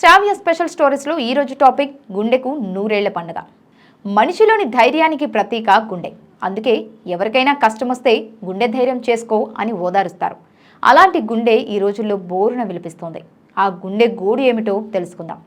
శ్రావ్య special స్టోరీస్లో ఈరోజు topic గుండెకు నూరేళ్ల పండుగ. మనిషిలోని ధైర్యానికి ప్రతీక గుండె. అందుకే ఎవరికైనా కష్టం వస్తే గుండె ధైర్యం చేసుకో అని ఓదారుస్తారు. అలాంటి గుండె ఈ రోజుల్లో బోరున విలిపిస్తోంది. ఆ గుండె గూడు ఏమిటో తెలుసుకుందాం.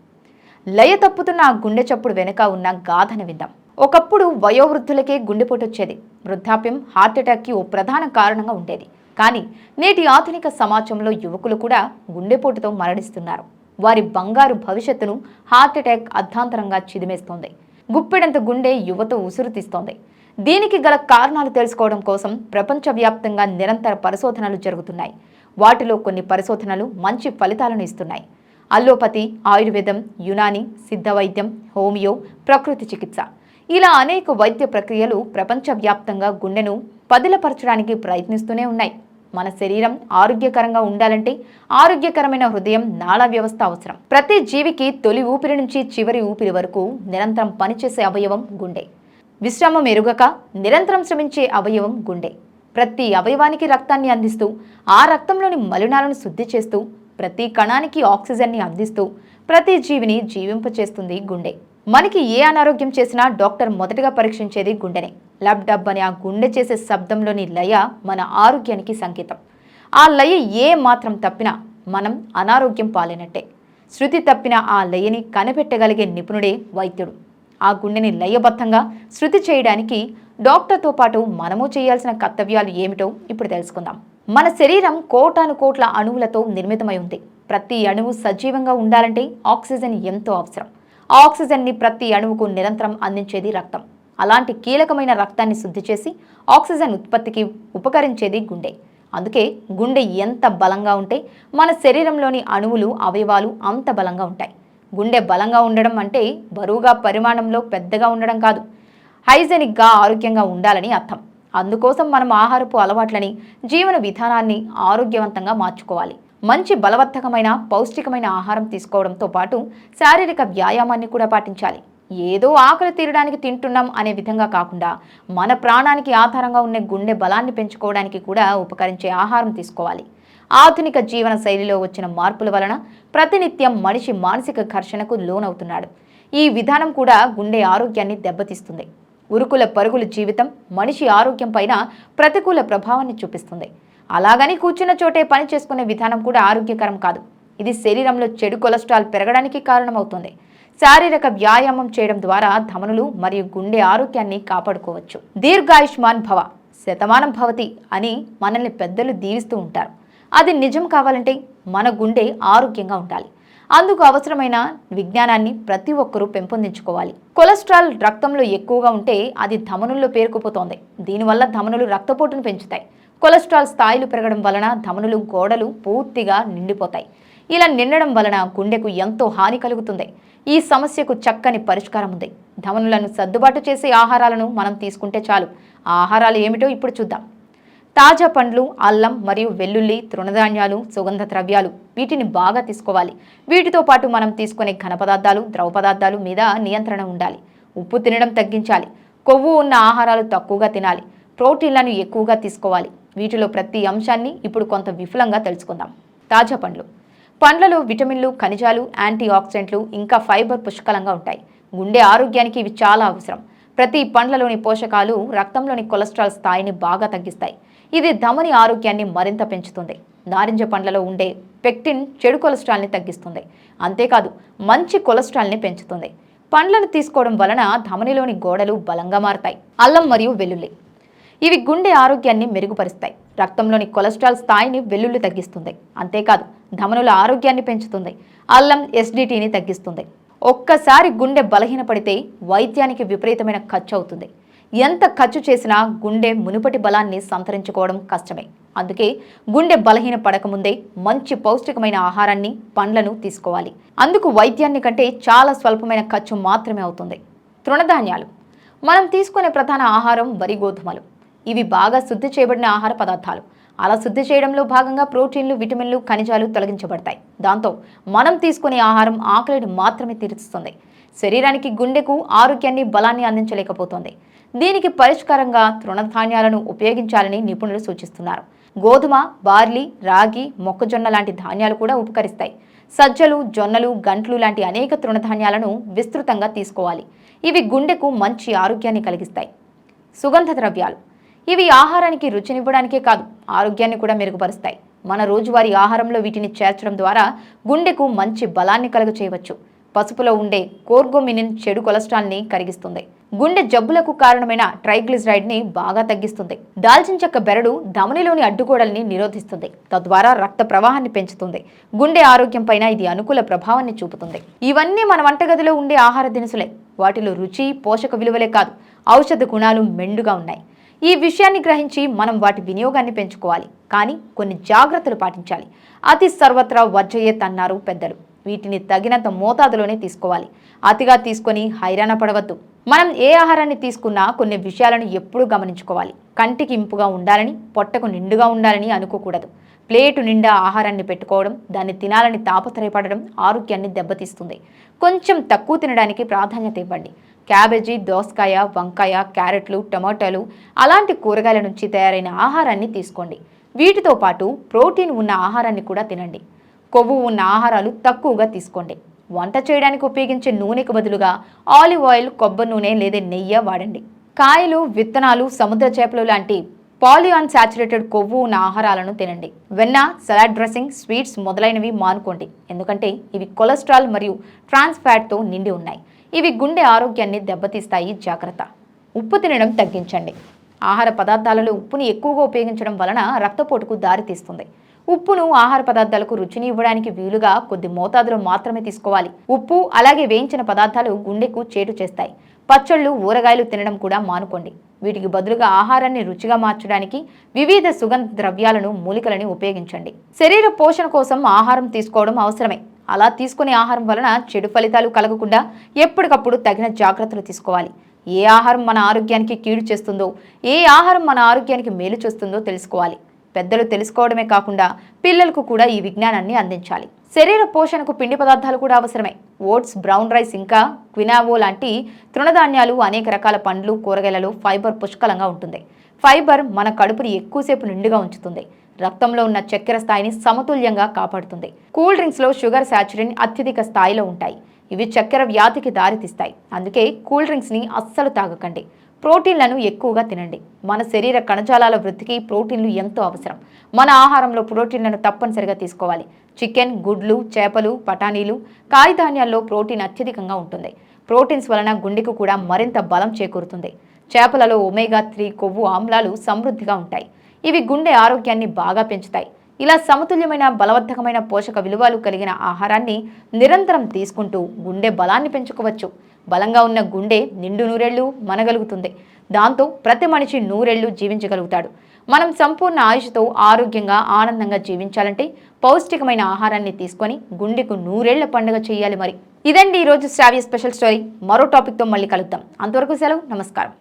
లయ తప్పుతున్న ఆ గుండె చప్పుడు వెనుక ఉన్న గాథను విందాం. ఒకప్పుడు వయోవృద్ధులకే గుండెపోటు వచ్చేది. వృద్ధాప్యం హార్ట్అటాక్కి ఓ ప్రధాన కారణంగా ఉండేది. కానీ నేటి ఆధునిక సమాజంలో యువకులు కూడా గుండెపోటుతో మరణిస్తున్నారు. వారి బంగారు భవిష్యత్తును హార్ట్అటాక్ అర్ధాంతరంగా చిదిమేస్తోంది. గుప్పెడంత గుండె యువత ఉసురు తీస్తోంది. దీనికి గల కారణాలు తెలుసుకోవడం కోసం ప్రపంచవ్యాప్తంగా నిరంతర పరిశోధనలు జరుగుతున్నాయి. వాటిలో కొన్ని పరిశోధనలు మంచి ఫలితాలను ఇస్తున్నాయి. అల్లోపతి, ఆయుర్వేదం, యునాని, సిద్ధ వైద్యం, హోమియో, ప్రకృతి చికిత్స ఇలా అనేక వైద్య ప్రక్రియలు ప్రపంచవ్యాప్తంగా గుండెను పదిలపరచడానికి ప్రయత్నిస్తూనే ఉన్నాయి. మన శరీరం ఆరోగ్యకరంగా ఉండాలంటే ఆరోగ్యకరమైన హృదయం, నాళ వ్యవస్థ అవసరం. ప్రతి జీవికి తొలి ఊపిరి నుంచి చివరి ఊపిరి వరకు నిరంతరం పనిచేసే అవయవం గుండె. విశ్రామం ఎరుగక నిరంతరం శ్రమించే అవయవం గుండె. ప్రతి అవయవానికి రక్తాన్ని అందిస్తూ, ఆ రక్తంలోని మలినాలను శుద్ధి చేస్తూ, ప్రతి కణానికి ఆక్సిజన్ని అందిస్తూ ప్రతి జీవిని జీవింపచేస్తుంది గుండె. మనకి ఏ అనారోగ్యం చేసినా డాక్టర్ మొదటగా పరీక్షించేది గుండెనే. లబ్ డబ్ అని ఆ గుండె చేసే శబ్దంలోని లయ మన ఆరోగ్యానికి సంకేతం. ఆ లయ ఏ మాత్రం తప్పినా మనం అనారోగ్యం పాలైనట్టే. శృతి తప్పిన ఆ లయని కనిపెట్టగలిగే నిపుణుడే వైద్యుడు. ఆ గుండెని లయబద్ధంగా శృతి చేయడానికి డాక్టర్తో పాటు మనము చేయాల్సిన కర్తవ్యాలు ఏమిటో ఇప్పుడు తెలుసుకుందాం. మన శరీరం కోటాను కోట్ల అణువులతో నిర్మితమై ఉంది. ప్రతి అణువు సజీవంగా ఉండాలంటే ఆక్సిజన్ ఎంతో అవసరం. ఆ ఆక్సిజన్ని ప్రతి అణువుకు నిరంతరం అందించేది రక్తం. అలాంటి కీలకమైన రక్తాన్ని శుద్ధి చేసి ఆక్సిజన్ ఉత్పత్తికి ఉపకరించేది గుండె. అందుకే గుండె ఎంత బలంగా ఉంటే మన శరీరంలోని అణువులు, అవయవాలు అంత బలంగా ఉంటాయి. గుండె బలంగా ఉండడం అంటే బరువుగా, పరిమాణంలో పెద్దగా ఉండడం కాదు. హైజెనిక్గా, ఆరోగ్యంగా ఉండాలని అర్థం. అందుకోసం మనం ఆహారపు అలవాట్లని, జీవన విధానాన్ని ఆరోగ్యవంతంగా మార్చుకోవాలి. మంచి బలవర్ధకమైన, పౌష్టికమైన ఆహారం తీసుకోవడంతో పాటు శారీరక వ్యాయామాన్ని కూడా పాటించాలి. ఏదో ఆకలి తీరడానికి తింటున్నాం అనే విధంగా కాకుండా మన ప్రాణానికి ఆధారంగా ఉన్న గుండె బలాన్ని పెంచుకోవడానికి కూడా ఉపకరించే ఆహారం తీసుకోవాలి. ఆధునిక జీవన శైలిలో వచ్చిన మార్పుల వలన ప్రతినిత్యం మనిషి మానసిక ఘర్షణకు లోనవుతున్నాడు. ఈ విధానం కూడా గుండె ఆరోగ్యాన్ని దెబ్బతీస్తుంది. ఉరుకుల పరుగుల జీవితం మనిషి ఆరోగ్యం పైన ప్రతికూల ప్రభావాన్ని చూపిస్తుంది. అలాగని కూర్చున్న చోటే పని చేసుకునే విధానం కూడా ఆరోగ్యకరం కాదు. ఇది శరీరంలో చెడు కొలెస్ట్రాల్ పెరగడానికి కారణమవుతుంది. శారీరక వ్యాయామం చేయడం ద్వారా ధమనులు మరియు గుండె ఆరోగ్యాన్ని కాపాడుకోవచ్చు. దీర్ఘాయుష్మాన్ భవ, శతమానం భవతి అని మనల్ని పెద్దలు దీవిస్తూ ఉంటారు. అది నిజం కావాలంటే మన గుండె ఆరోగ్యంగా ఉండాలి. అందుకు అవసరమైన విజ్ఞానాన్ని ప్రతి ఒక్కరూ పెంపొందించుకోవాలి. కొలెస్ట్రాల్ రక్తంలో ఎక్కువగా ఉంటే అది ధమనుల్లో పేరుకుపోతోంది. దీనివల్ల ధమనులు రక్తపోటును పెంచుతాయి. కొలెస్ట్రాల్ స్థాయిలు పెరగడం వలన ధమనులు, గోడలు పూర్తిగా నిండిపోతాయి. ఇలా నిండడం వలన గుండెకు ఎంతో హాని కలుగుతుంది. ఈ సమస్యకు చక్కని పరిష్కారం ఉంది. ధమనులను సర్దుబాటు చేసే ఆహారాలను మనం తీసుకుంటే చాలు. ఆ ఆహారాలు ఏమిటో ఇప్పుడు చూద్దాం. తాజా పండ్లు, అల్లం మరియు వెల్లుల్లి, తృణధాన్యాలు, సుగంధ ద్రవ్యాలు వీటిని బాగా తీసుకోవాలి. వీటితో పాటు మనం తీసుకునే ఘన పదార్థాలు, ద్రవ పదార్థాలు మీద నియంత్రణ ఉండాలి. ఉప్పు తినడం తగ్గించాలి. కొవ్వు ఉన్న ఆహారాలు తక్కువగా తినాలి. ప్రోటీన్లను ఎక్కువగా తీసుకోవాలి. వీటిలో ప్రతి అంశాన్ని ఇప్పుడు కొంత విఫలంగా తెలుసుకుందాం. తాజా పండ్లు. పండ్లలో విటమిన్లు, ఖనిజాలు, యాంటీ ఆక్సిడెంట్లు ఇంకా ఫైబర్ పుష్కలంగా ఉంటాయి. గుండె ఆరోగ్యానికి ఇవి చాలా అవసరం. ప్రతి పండ్లలోని పోషకాలు రక్తంలోని కొలెస్ట్రాల్ స్థాయిని బాగా తగ్గిస్తాయి. ఇది ధమని ఆరోగ్యాన్ని మరింత పెంచుతుంది. నారింజ పండ్లలో ఉండే పెక్టిన్ చెడు కొలెస్ట్రాల్ని తగ్గిస్తుంది. అంతేకాదు మంచి కొలెస్ట్రాల్ని పెంచుతుంది. పండ్లను తీసుకోవడం వలన ధమనిలోని గోడలు బలంగా మారతాయి. అల్లం మరియు వెల్లుల్లి ఇవి గుండె ఆరోగ్యాన్ని మెరుగుపరుస్తాయి. రక్తంలోని కొలెస్ట్రాల్ స్థాయిని వెల్లుల్లి తగ్గిస్తుంది. అంతేకాదు ధమనుల ఆరోగ్యాన్ని పెంచుతుంది. అల్లం ఎసిడిటీని తగ్గిస్తుంది. ఒక్కసారి గుండె బలహీనపడితే వైద్యానికి విపరీతమైన ఖర్చు అవుతుంది. ఎంత ఖర్చు చేసినా గుండె మునుపటి బలాన్ని సంతరించుకోవడం కష్టమే. అందుకే గుండె బలహీన పడకముందే మంచి పౌష్టికమైన ఆహారాన్ని, పండ్లను తీసుకోవాలి. అందుకు వైద్యాన్ని కంటే చాలా స్వల్పమైన ఖర్చు మాత్రమే అవుతుంది. తృణధాన్యాలు. మనం తీసుకునే ప్రధాన ఆహారం వరి, గోధుమలు. ఇవి బాగా శుద్ధి చేయబడిన ఆహార పదార్థాలు. అలా శుద్ధి చేయడంలో భాగంగా ప్రోటీన్లు, విటమిన్లు, ఖనిజాలు తొలగించబడతాయి. దాంతో మనం తీసుకునే ఆహారం ఆకలిని మాత్రమే తీరుస్తుంది. శరీరానికి, గుండెకు ఆరోగ్యాన్ని, బలాన్ని అందించలేకపోతుంది. దీనికి పరిష్కారంగా తృణధాన్యాలను ఉపయోగించాలని నిపుణులు సూచిస్తున్నారు. గోధుమ, బార్లీ, రాగి, మొక్కజొన్న లాంటి ధాన్యాలు కూడా ఉపకరిస్తాయి. సజ్జలు, జొన్నలు, గంట్లు లాంటి అనేక తృణధాన్యాలను విస్తృతంగా తీసుకోవాలి. ఇవి గుండెకు మంచి ఆరోగ్యాన్ని కలిగిస్తాయి. సుగంధ ద్రవ్యాలు ఇవి ఆహారానికి రుచినివ్వడానికే కాదు, ఆరోగ్యాన్ని కూడా మెరుగుపరుస్తాయి. మన రోజువారీ ఆహారంలో వీటిని చేర్చడం ద్వారా గుండెకు మంచి బలాన్ని కలుగచేయవచ్చు. పసుపులో ఉండే కోర్గోమినిన్ చెడు కొలెస్ట్రాల్ని కరిగిస్తుంది. గుండె జబ్బులకు కారణమైన ట్రైగ్లిజరైడ్ని బాగా తగ్గిస్తుంది. దాల్చిన చెక్క బెరడు ధమనిలోని అడ్డుగోడల్ని నిరోధిస్తుంది, తద్వారా రక్త ప్రవాహాన్ని పెంచుతుంది. గుండె ఆరోగ్యం పైన ఇది అనుకూల ప్రభావాన్ని చూపుతుంది. ఇవన్నీ మన వంటగదిలో ఉండే ఆహార దినుసులే. వాటిలో రుచి, పోషక విలువలే కాదు, ఔషధ గుణాలు మెండుగా ఉన్నాయి. ఈ విషయాన్ని గ్రహించి మనం వాటి వినియోగాన్ని పెంచుకోవాలి. కానీ కొన్ని జాగ్రత్తలు పాటించాలి. అతి సర్వత్రా వర్జయేత్ అన్నారు పెద్దలు. వీటిని తగినంత మోతాదులోనే తీసుకోవాలి. అతిగా తీసుకొని హైరాణ పడవద్దు. మనం ఏ ఆహారాన్ని తీసుకున్నా కొన్ని విషయాలను ఎప్పుడూ గమనించుకోవాలి. కంటికి ఇంపుగా ఉండాలని, పొట్టకు నిండుగా ఉండాలని అనుకోకూడదు. ప్లేటు నిండా ఆహారాన్ని పెట్టుకోవడం, దాన్ని తినాలని తాపత్రయపడడం ఆరోగ్యాన్ని దెబ్బతీస్తుంది. కొంచెం తక్కువ తినడానికి ప్రాధాన్యత ఇవ్వండి. క్యాబేజీ, దోసకాయ, వంకాయ, క్యారెట్లు, టమాటాలు అలాంటి కూరగాయల నుంచి తయారైన ఆహారాన్ని తీసుకోండి. వీటితో పాటు ప్రోటీన్ ఉన్న ఆహారాన్ని కూడా తినండి. కొవ్వు ఉన్న ఆహారాలు తక్కువగా తీసుకోండి. వంట చేయడానికి ఉపయోగించే నూనెకు బదులుగా ఆలివ్ ఆయిల్, కొబ్బరి నూనె లేదా నెయ్యి వాడండి. కాయలు, విత్తనాలు, సముద్ర చేపలు లాంటి పాలిఅన్సాచురేటెడ్ కొవ్వు ఉన్న ఆహారాలను తినండి. వెన్న, సలాడ్ డ్రెస్సింగ్, స్వీట్స్ మొదలైనవి మానుకోండి. ఎందుకంటే ఇవి కొలెస్ట్రాల్ మరియు ట్రాన్స్ ఫ్యాట్తో నిండి ఉన్నాయి. ఇవి గుండె ఆరోగ్యాన్ని దెబ్బతీస్తాయి. జాగ్రత్త. ఉప్పు తినడం తగ్గించండి. ఆహార పదార్థాలలో ఉప్పుని ఎక్కువగా ఉపయోగించడం వలన రక్తపోటుకు దారితీస్తుంది. ఉప్పును ఆహార పదార్థాలకు రుచిని ఇవ్వడానికి వీలుగా కొద్ది మోతాదులో మాత్రమే తీసుకోవాలి. ఉప్పు అలాగే వేయించిన పదార్థాలు గుండెకు చేటు చేస్తాయి. పచ్చళ్ళు, ఊరగాయలు తినడం కూడా మానుకోండి. వీటికి బదులుగా ఆహారాన్ని రుచిగా మార్చడానికి వివిధ సుగంధ ద్రవ్యాలను, మూలికలని ఉపయోగించండి. శరీర పోషణ కోసం ఆహారం తీసుకోవడం అవసరమే. అలా తీసుకునే ఆహారం వలన చెడు ఫలితాలు కలగకుండా ఎప్పటికప్పుడు తగిన జాగ్రత్తలు తీసుకోవాలి. ఏ ఆహారం మన ఆరోగ్యానికి కీడు చేస్తుందో, ఏ ఆహారం మన ఆరోగ్యానికి మేలు చేస్తుందో తెలుసుకోవాలి. పెద్దలు తెలుసుకోవడమే కాకుండా పిల్లలకు కూడా ఈ విజ్ఞానాన్ని అందించాలి. శరీర పోషణకు పిండి పదార్థాలు కూడా అవసరమే. ఓట్స్, బ్రౌన్ రైస్, ఇంకా క్వినావో లాంటి తృణధాన్యాలు, అనేక రకాల పండ్లు, కూరగాయలలో ఫైబర్ పుష్కలంగా ఉంటుంది. ఫైబర్ మన కడుపుని ఎక్కువసేపు నిండుగా ఉంచుతుంది. రక్తంలో ఉన్న చక్కెర స్థాయిని సమతుల్యంగా కాపాడుతుంది. కూల్ డ్రింక్స్లో షుగర్, సాచురిన్ అత్యధిక స్థాయిలో ఉంటాయి. ఇవి చక్కెర వ్యాధికి దారితీస్తాయి. అందుకే కూల్ డ్రింక్స్ని అస్సలు తాగకండి. ప్రోటీన్లను ఎక్కువగా తినండి. మన శరీర కణజాలాల వృద్ధికి ప్రోటీన్లు ఎంతో అవసరం. మన ఆహారంలో ప్రోటీన్లను తప్పనిసరిగా తీసుకోవాలి. చికెన్, గుడ్లు, చేపలు, బఠానీలు, కాయధాన్యాల్లో ప్రోటీన్ అత్యధికంగా ఉంటుంది. ప్రోటీన్స్ వలన గుండెకు కూడా మరింత బలం చేకూరుతుంది. చేపలలో ఒమేగా 3 కొవ్వు ఆమ్లాలు సమృద్ధిగా ఉంటాయి. ఇవి గుండె ఆరోగ్యాన్ని బాగా పెంచుతాయి. ఇలా సమతుల్యమైన, బలవర్ధకమైన పోషక విలువలు కలిగిన ఆహారాన్ని నిరంతరం తీసుకుంటూ గుండె బలాన్ని పెంచుకోవచ్చు. బలంగా ఉన్న గుండె నిండు నూరేళ్లు మనగలుగుతుంది. దాంతో ప్రతి మనిషి నూరేళ్లు జీవించగలుగుతాడు. మనం సంపూర్ణ ఆయుష్తో ఆరోగ్యంగా, ఆనందంగా జీవించాలంటే పౌష్టికమైన ఆహారాన్ని తీసుకొని గుండెకు నూరేళ్ల పండుగ చేయాలి. మరి ఇదండి ఈరోజు శ్రావ్య స్పెషల్ స్టోరీ. మరో టాపిక్తో మళ్ళీ కలుద్దాం. అంతవరకు సెలవు. నమస్కారం.